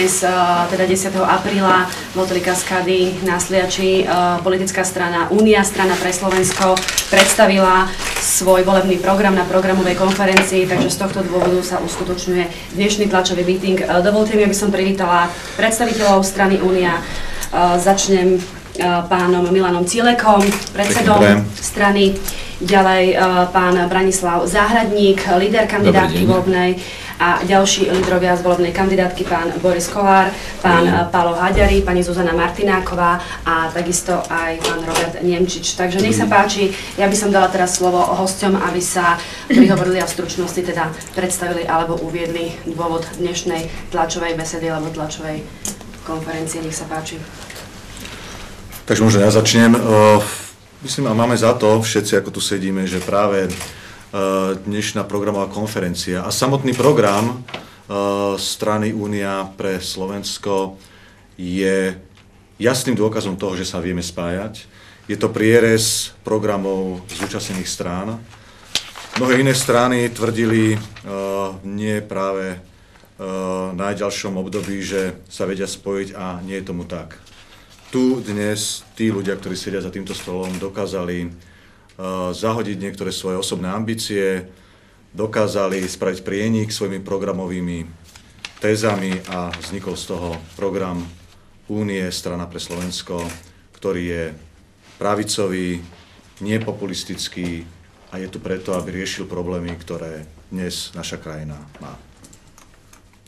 dnes, teda 10. apríla, v hoteli Kaskády na Sliači politická strana Únia, strana pre Slovensko, predstavila svoj volebný program na programovej konferencii, takže z tohto dôvodu sa uskutočňuje dnešný tlačový meeting. Dovolte mi, aby som privítala predstaviteľov strany Únia. Začnem pánom Milanom Cilekom, predsedom strany, ďalej pán Branislav Záhradník, líder kandidátky volebnej, a ďalší lídrovia z volebnej kandidátky, pán Boris Kolár, pán Pálo Haďari, pani Zuzana Martináková a takisto aj pán Robert Nemčič. Takže nech sa páči, ja by som dala teraz slovo hosťom, aby sa prihovorili a v stručnosti teda predstavili alebo uviedli dôvod dnešnej tlačovej besedy alebo tlačovej konferencie. Nech sa páči. Takže možno ja začnem. Myslím, a máme za to všetci, ako tu sedíme, že práve dnešná programová konferencia a samotný program strany Únia pre Slovensko je jasným dôkazom toho, že sa vieme spájať. Je to prierez programov zúčastnených strán. Mnohé iné strany tvrdili nie práve v najďalšom období, že sa vedia spojiť, a nie je tomu tak. Tu dnes tí ľudia, ktorí sedia za týmto stolom, dokázali zahodiť niektoré svoje osobné ambície, dokázali spraviť prienik svojimi programovými tézami a vznikol z toho program Únie, strana pre Slovensko, ktorý je pravicový, nepopulistický a je tu preto, aby riešil problémy, ktoré dnes naša krajina má.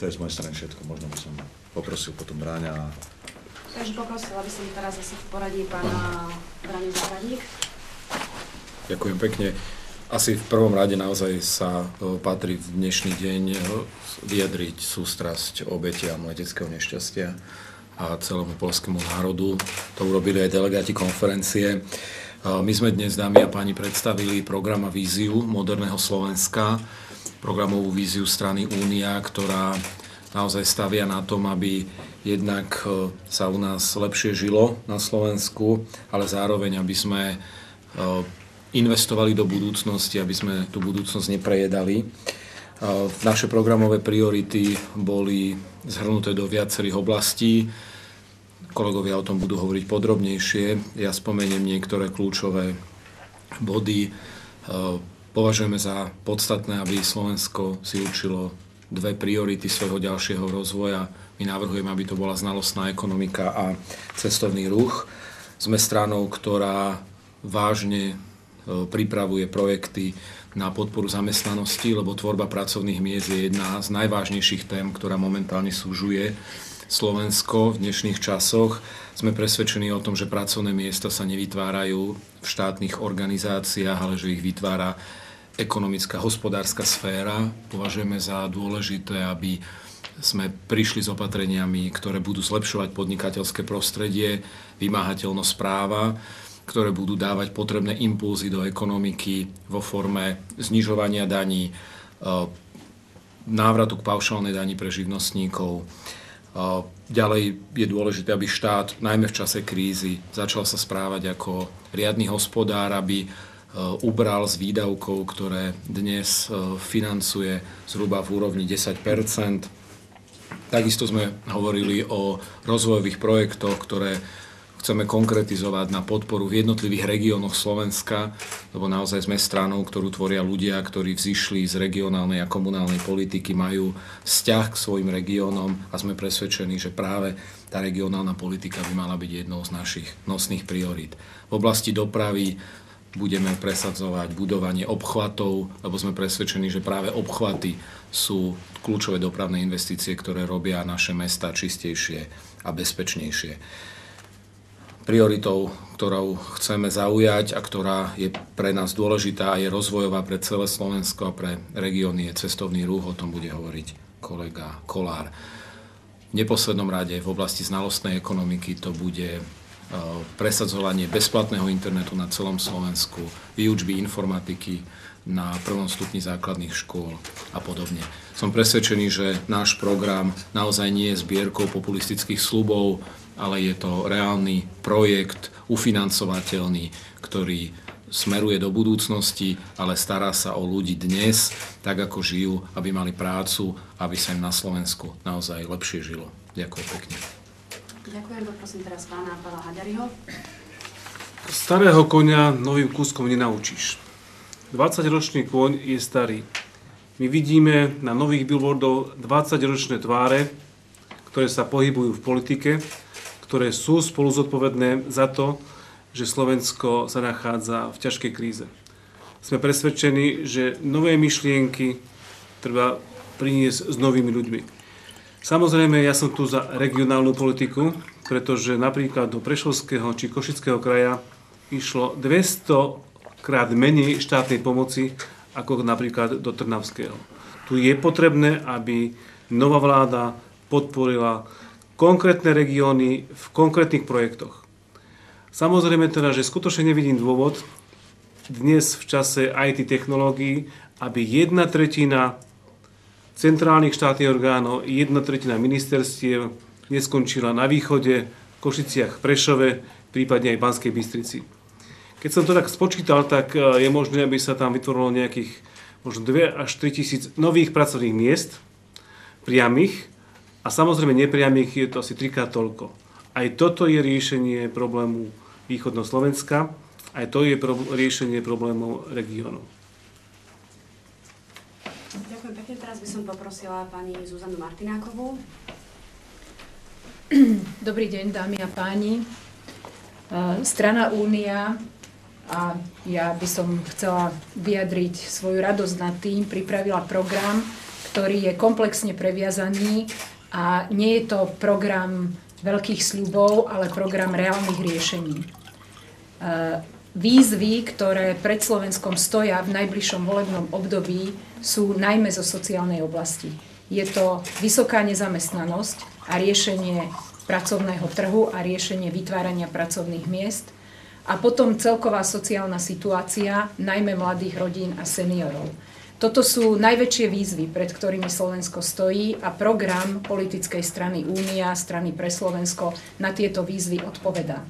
To je z mojej strany všetko. Možno by som poprosil potom Bráňa. Takže poprosila by som teraz zase v poradí pána Bráňu Záhradník. Ďakujem pekne. Asi v prvom rade naozaj sa patrí v dnešný deň vyjadriť sústrasť obetiam leteckého nešťastia a celému poľskému národu. To urobili aj delegáti konferencie. My sme dnes, dámy a páni, predstavili program a víziu moderného Slovenska, programovú víziu strany Únia, ktorá naozaj stavia na tom, aby jednak sa u nás lepšie žilo na Slovensku, ale zároveň, aby sme investovali do budúcnosti, aby sme tú budúcnosť neprejedali. Naše programové priority boli zhrnuté do viacerých oblastí. Kolegovia o tom budú hovoriť podrobnejšie. Ja spomeniem niektoré kľúčové body. Považujeme za podstatné, aby Slovensko si určilo dve priority svojho ďalšieho rozvoja. My navrhujeme, aby to bola znalostná ekonomika a cestovný ruch. Sme stranou, ktorá vážne pripravuje projekty na podporu zamestnanosti, lebo tvorba pracovných miest je jedna z najvážnejších tém, ktorá momentálne súžuje Slovensko v dnešných časoch. Sme presvedčení o tom, že pracovné miesta sa nevytvárajú v štátnych organizáciách, ale že ich vytvára ekonomická, hospodárska sféra. Považujeme za dôležité, aby sme prišli s opatreniami, ktoré budú zlepšovať podnikateľské prostredie, vymáhateľnosť práva, ktoré budú dávať potrebné impulzy do ekonomiky vo forme znižovania daní, návratu k paušálnej dani pre živnostníkov. Ďalej je dôležité, aby štát, najmä v čase krízy, začal sa správať ako riadny hospodár, aby ubral z výdavkov, ktoré dnes financuje zhruba v úrovni 10%. Takisto sme hovorili o rozvojových projektoch, ktoré chceme konkretizovať na podporu v jednotlivých regiónoch Slovenska, lebo naozaj sme stranou, ktorú tvoria ľudia, ktorí vzišli z regionálnej a komunálnej politiky, majú vzťah k svojim regiónom a sme presvedčení, že práve tá regionálna politika by mala byť jednou z našich nosných priorít. V oblasti dopravy budeme presadzovať budovanie obchvatov, lebo sme presvedčení, že práve obchvaty sú kľúčové dopravné investície, ktoré robia naše mestá čistejšie a bezpečnejšie. Prioritou, ktorou chceme zaujať a ktorá je pre nás dôležitá a je rozvojová pre celé Slovensko a pre regióny, je cestovný ruch, o tom bude hovoriť kolega Kolár. V neposlednom rade v oblasti znalostnej ekonomiky to bude presadzovanie bezplatného internetu na celom Slovensku, výučby informatiky na prvom stupni základných škôl a podobne. Som presvedčený, že náš program naozaj nie je zbierkou populistických sľubov, ale je to reálny projekt, ufinancovateľný, ktorý smeruje do budúcnosti, ale stará sa o ľudí dnes, tak ako žijú, aby mali prácu, aby sa im na Slovensku naozaj lepšie žilo. Ďakujem pekne. Ďakujem, poprosím teraz pána Pavla Haďariho. Starého koňa novým kúskom nenaučíš. 20-ročný kôň je starý. My vidíme na nových billboardov 20-ročné tváre, ktoré sa pohybujú v politike, ktoré sú spolu zodpovedné za to, že Slovensko sa nachádza v ťažkej kríze. Sme presvedčení, že nové myšlienky treba priniesť s novými ľuďmi. Samozrejme, ja som tu za regionálnu politiku, pretože napríklad do Prešovského či Košického kraja išlo 200 krát menej štátnej pomoci ako napríklad do Trnavského. Tu je potrebné, aby nová vláda podporila konkrétne regióny v konkrétnych projektoch. Samozrejme teda, že skutočne nevidím dôvod dnes v čase IT technológií, aby 1/3 centrálnych štátnych orgánov, 1/3 ministerstiev neskončila na východe, v Košiciach, Prešove, prípadne aj v Banskej Bystrici. Keď som to tak spočítal, tak je možné, aby sa tam vytvorilo nejakých možno 2 až 3 tisíc nových pracovných miest, priamých, a samozrejme nepriamých je to asi 3-krát toľko. Aj toto je riešenie problému východného Slovenska, aj to je riešenie problémov regiónov. Ďakujem pekne. Teraz by som poprosila pani Zuzanu Martinákovú. Dobrý deň, dámy a páni. Strana Únia, a ja by som chcela vyjadriť svoju radosť nad tým, pripravila program, ktorý je komplexne previazaný a nie je to program veľkých sľubov, ale program reálnych riešení. Výzvy, ktoré pred Slovenskom stoja v najbližšom volebnom období, sú najmä zo sociálnej oblasti. Je to vysoká nezamestnanosť a riešenie pracovného trhu a riešenie vytvárania pracovných miest a potom celková sociálna situácia, najmä mladých rodín a seniorov. Toto sú najväčšie výzvy, pred ktorými Slovensko stojí, a program politickej strany Únia, strany pre Slovensko, na tieto výzvy odpovedá.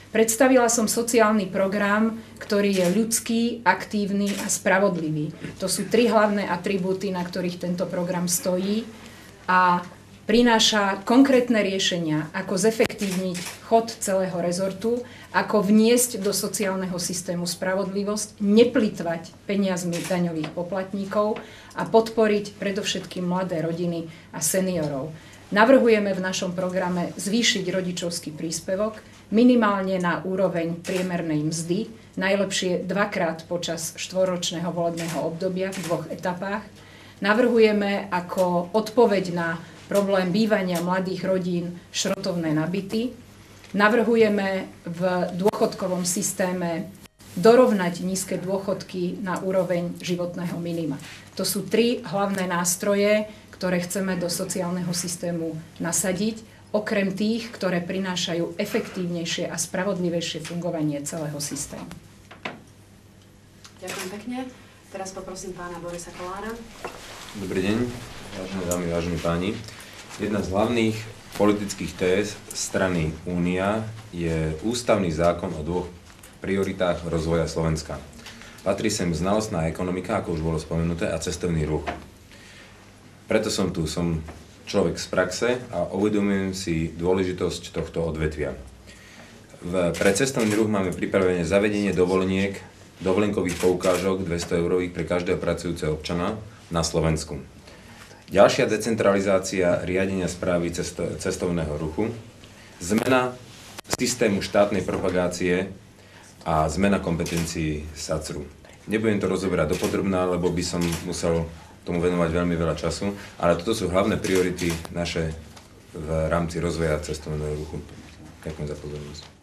Predstavila som sociálny program, ktorý je ľudský, aktívny a spravodlivý. To sú 3 hlavné atribúty, na ktorých tento program stojí, a prináša konkrétne riešenia, ako zefektívniť chod celého rezortu, ako vniesť do sociálneho systému spravodlivosť, neplytvať peniazmi daňových poplatníkov a podporiť predovšetkým mladé rodiny a seniorov. Navrhujeme v našom programe zvýšiť rodičovský príspevok minimálne na úroveň priemernej mzdy, najlepšie 2-krát počas 4-ročného volebného obdobia v 2 etapách. Navrhujeme ako odpoveď na problém bývania mladých rodín šrotovné nabyty. Navrhujeme v dôchodkovom systéme dorovnať nízke dôchodky na úroveň životného minima. To sú 3 hlavné nástroje, ktoré chceme do sociálneho systému nasadiť, okrem tých, ktoré prinášajú efektívnejšie a spravodlivejšie fungovanie celého systému. Ďakujem pekne. Teraz poprosím pána Borisa Kollára. Dobrý deň, vážené dámy, vážení páni. Jedna z hlavných politických téz strany Únia je ústavný zákon o 2 prioritách rozvoja Slovenska. Patrí sem znalostná ekonomika, ako už bolo spomenuté, a cestovný ruch. Preto som tu, som človek z praxe a uvedomujem si dôležitosť tohto odvetvia. Pre cestovný ruch máme pripravené zavedenie dovolenkových poukážok 200 eurových pre každého pracujúceho občana na Slovensku. Ďalšia decentralizácia riadenia správy cestovného ruchu, zmena systému štátnej propagácie a zmena kompetencií SACRu. Nebudem to rozoberať dopodrobná, lebo by som musel tomu venovať veľmi veľa času, ale toto sú hlavné priority naše v rámci rozvoja cestovného ruchu. Ďakujem za pozornosť.